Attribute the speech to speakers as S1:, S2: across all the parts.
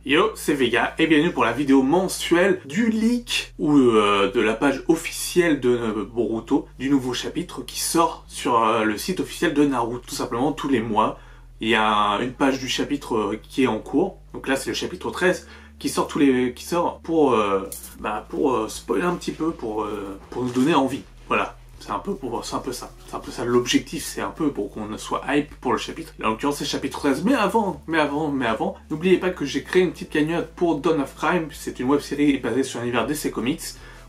S1: Yo, c'est Vega et bienvenue pour la vidéo mensuelle du leak ou de la page officielle de Boruto du nouveau chapitre qui sort sur le site officiel de Naruto. Tout simplement tous les mois, il y a une page du chapitre qui est en cours. Donc là, c'est le chapitre 13 qui sort pour spoiler un petit peu pour nous donner envie. Voilà. C'est un peu ça. L'objectif, c'est un peu pour qu'on soit hype pour le chapitre. En l'occurrence, c'est chapitre 13. Mais avant, n'oubliez pas que j'ai créé une petite cagnotte pour Dawn of Crime. C'est une web série basée sur l'univers DC Comics.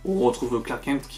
S1: On retrouve Clark Kent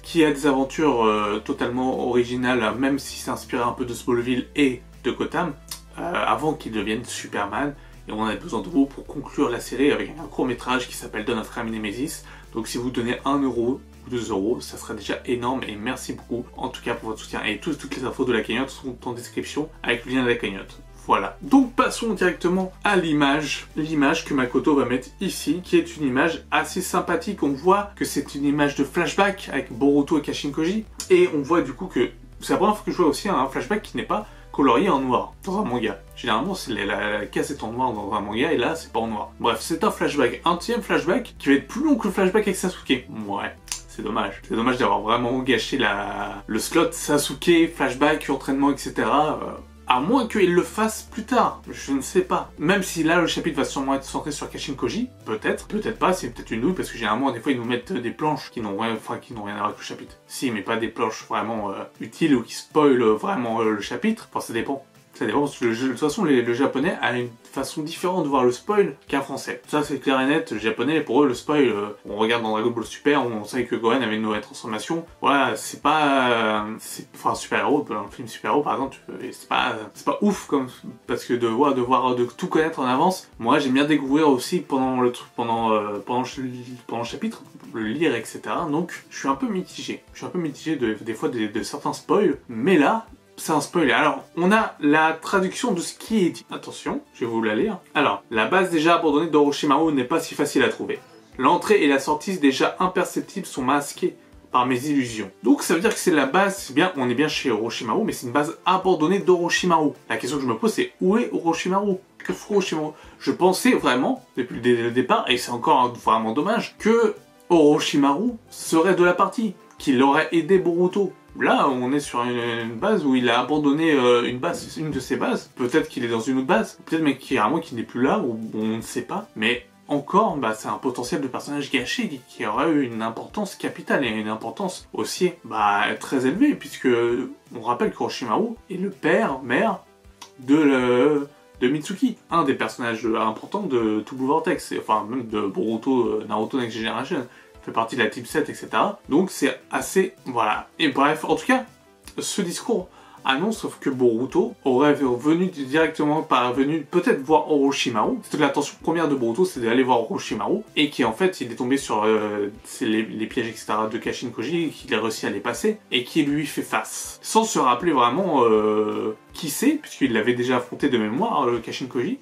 S1: qui a des aventures totalement originales, même si c'est inspiré un peu de Smallville et de Gotham, avant qu'il devienne Superman. Et on a besoin de vous pour conclure la série avec un court-métrage qui s'appelle Dawn of Crime Nemesis. Donc si vous donnez 1 euro ou 2 euros, ça serait déjà énorme et merci beaucoup en tout cas pour votre soutien. Et toutes les infos de la cagnotte sont en description avec le lien de la cagnotte. Voilà. Donc passons directement à l'image que Makoto va mettre ici, qui est une image assez sympathique. On voit que c'est une image de flashback avec Boruto et Kashin Koji. Et on voit du coup que c'est la première fois que je vois aussi un flashback qui n'est pas colorié en noir dans un manga. Généralement, la case est en noir dans un manga et là, c'est pas en noir. Bref, c'est un flashback. Un deuxième flashback qui va être plus long que le flashback avec Sasuke. Ouais. C'est dommage. C'est dommage d'avoir vraiment gâché le slot Sasuke, flashback, entraînement, etc. À moins qu'il le fasse plus tard. Je ne sais pas. Même si là, le chapitre va sûrement être centré sur Kashin Koji. Peut-être. Peut-être pas. C'est peut-être une douille parce que généralement, des fois, ils nous mettent des planches qui n'ont rien à voir avec le chapitre. Si, mais pas des planches vraiment utiles ou qui spoilent vraiment le chapitre. Enfin, ça dépend. Ça dépend parce que de toute façon, le japonais a une façon différente de voir le spoil qu'un français. Ça, c'est clair et net. Le japonais, pour eux, le spoil, on regarde dans Dragon Ball Super, on sait que Gohan avait une nouvelle transformation. Voilà, c'est pas... Enfin, super-héros, dans le film super-héros, par exemple, c'est pas ouf, parce que de tout connaître en avance. Moi, j'aime bien découvrir aussi pendant le chapitre, le lire, etc. Donc, je suis un peu mitigé. Des fois de certains spoils, mais là... c'est un spoiler. Alors, on a la traduction de ce qui est dit. Attention, je vais vous la lire. Alors, la base déjà abandonnée d'Orochimaru n'est pas si facile à trouver. L'entrée et la sortie déjà imperceptibles sont masquées par mes illusions. Donc ça veut dire que c'est la base, c'est bien, on est bien chez Orochimaru, mais c'est une base abandonnée d'Orochimaru. La question que je me pose, c'est où est Orochimaru? Que ferait Orochimaru? Je pensais vraiment, depuis le départ, et c'est encore vraiment dommage, que Orochimaru serait de la partie, qu'il aurait aidé Boruto. Là, on est sur une base où il a abandonné une de ses bases. Peut-être qu'il est dans une autre base. Peut-être mais carrément qu'il n'est plus là, ou on ne sait pas. Mais encore, c'est un potentiel de personnage gâché qui aurait eu une importance capitale et une importance aussi très élevée, puisque on rappelle qu'Orochimaru est le mère de Mitsuki, un des personnages importants de To Blue Vortex, enfin même de Boruto, Naruto Next Generation. Fait partie de la Team 7, etc. Donc c'est assez... voilà. Et bref, en tout cas, ce discours annonce que Boruto aurait parvenu peut-être voir Orochimaru. C'était l'intention première de Boruto, c'est d'aller voir Orochimaru, et qui en fait, il est tombé sur les pièges, etc. de Kashin Koji, qu'il a réussi à les passer, et qui lui fait face. Sans se rappeler vraiment qui c'est, puisqu'il l'avait déjà affronté de mémoire, le Kashin Koji.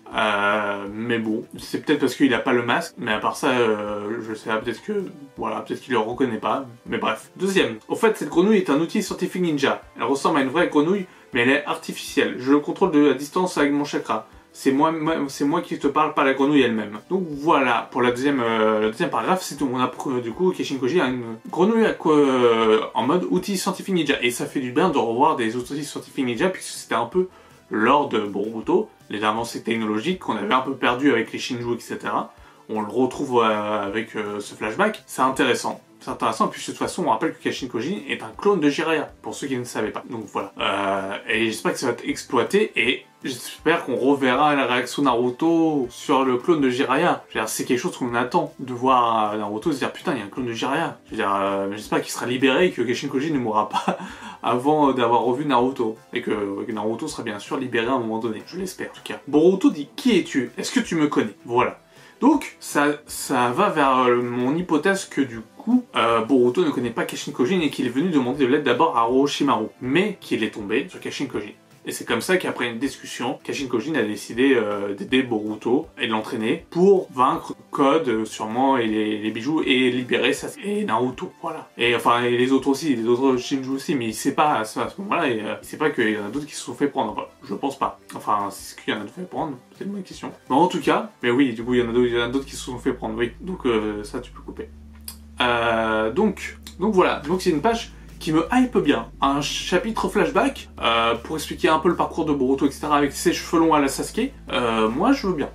S1: Mais bon, c'est peut-être parce qu'il n'a pas le masque, mais à part ça, je sais pas, peut-être qu'il le reconnaît pas, mais bref. Deuxième, au fait, cette grenouille est un outil scientifique ninja. Elle ressemble à une vraie grenouille, mais elle est artificielle. Je le contrôle de la distance avec mon chakra. C'est moi qui te parle, pas la grenouille elle-même. Donc voilà, pour le deuxième paragraphe, c'est tout. On a du coup, Kashin Koji a une grenouille en mode outil scientifique ninja. Et ça fait du bien de revoir des outils scientifiques ninja, puisque c'était un peu l'or de Boruto, les avancées technologiques qu'on avait un peu perdu avec les Shinju, etc. On le retrouve avec ce flashback. C'est intéressant. C'est intéressant, puis de toute façon, on rappelle que Kashin Koji est un clone de Jiraiya, pour ceux qui ne savaient pas. Donc voilà. Et j'espère que ça va être exploité, et j'espère qu'on reverra la réaction Naruto sur le clone de Jiraiya. C'est quelque chose qu'on attend, de voir Naruto se dire putain, il y a un clone de Jiraiya. J'espère qu'il sera libéré et que Kashin Koji ne mourra pas avant d'avoir revu Naruto. Et que Naruto sera bien sûr libéré à un moment donné. Je l'espère en tout cas. Boruto dit: qui es-tu? Est-ce que tu me connais? Voilà. Donc, ça va vers mon hypothèse que du coup, Boruto ne connaît pas Kashin Koji et qu'il est venu demander de l'aide d'abord à Orochimaru, mais qu'il est tombé sur Kashin Koji. Et c'est comme ça qu'après une discussion, Kashin Kojin a décidé d'aider Boruto et de l'entraîner pour vaincre Code sûrement et les bijoux et libérer Sasuke et Naruto, voilà. Et enfin et les autres aussi, les autres Shinju aussi, mais il sait pas à ce moment-là, il sait pas qu'il y en a d'autres qui se sont fait prendre, enfin, je pense pas. Enfin, c'est ce qu'il y en a fait prendre, c'est une bonne question. Mais en tout cas, mais oui, du coup il y en a d'autres qui se sont fait prendre, oui. Donc ça tu peux couper. Donc voilà, donc c'est une page qui me hype bien. Un chapitre flashback pour expliquer un peu le parcours de Boruto, etc. avec ses cheveux longs à la Sasuke. Moi je veux bien.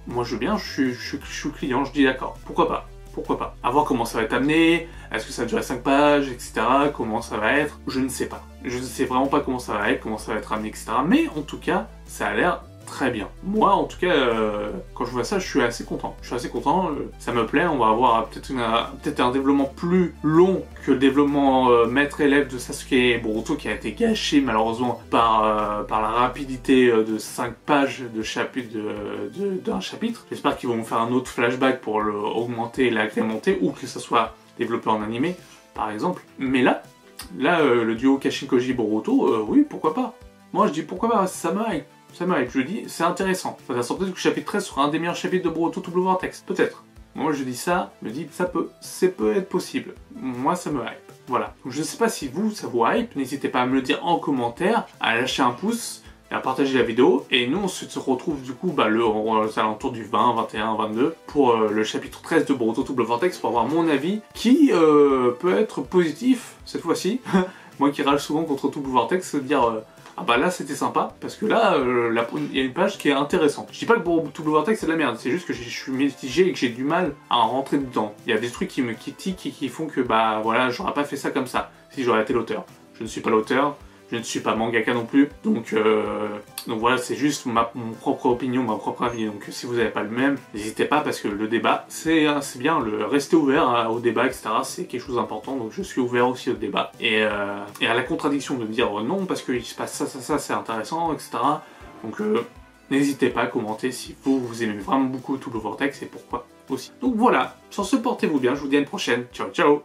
S1: Je suis client, je dis d'accord. Pourquoi pas? Pourquoi pas? À voir comment ça va être amené, est-ce que ça va durer 5 pages, etc. Comment ça va être? Je ne sais pas. Je ne sais vraiment pas comment ça va être amené, etc. Mais en tout cas, ça a l'air très bien. Moi, en tout cas, quand je vois ça, je suis assez content. Ça me plaît. On va avoir peut-être un développement plus long que le développement maître-élève de Sasuke et Boruto qui a été gâché malheureusement par la rapidité de 5 pages de chapitre d'un chapitre. J'espère qu'ils vont faire un autre flashback pour l'augmenter et l'agrémenter ou que ça soit développé en animé, par exemple. Mais là, le duo Kashin Koji Boruto, oui, pourquoi pas. Moi, je dis pourquoi pas, ça me hype. Je dis, c'est intéressant. Ça peut-être que le chapitre 13 sera un des meilleurs chapitres de Boruto Double Vortex. Peut-être. Moi, je dis ça, ça peut être possible. Moi, ça me hype. Voilà. Donc, je ne sais pas si ça vous hype. N'hésitez pas à me le dire en commentaire, à lâcher un pouce et à partager la vidéo. Et nous, on se retrouve du coup aux alentours du 20, 21, 22 pour le chapitre 13 de Boruto Double Vortex pour avoir mon avis qui peut être positif cette fois-ci. Moi qui râle souvent contre Double Vortex, se dire... ah bah là c'était sympa, parce que là, il y a une page qui est intéressante. Je dis pas que pour Double Vortex c'est de la merde, c'est juste que je suis mitigé et que j'ai du mal à en rentrer dedans. Il y a des trucs qui me tiquent et qui font que bah voilà, j'aurais pas fait ça comme ça, si j'aurais été l'auteur. Je ne suis pas l'auteur, je ne suis pas mangaka non plus, donc voilà, c'est juste mon propre opinion, ma propre avis. Donc si vous n'avez pas le même, n'hésitez pas parce que le débat, c'est bien, rester ouvert au débat, etc. C'est quelque chose d'important, donc je suis ouvert aussi au débat. Et à la contradiction de me dire non parce qu'il se passe ça, c'est intéressant, etc. Donc n'hésitez pas à commenter si vous aimez vraiment beaucoup Double Vortex et pourquoi aussi. Donc voilà, sur ce, portez-vous bien, je vous dis à une prochaine. Ciao, ciao!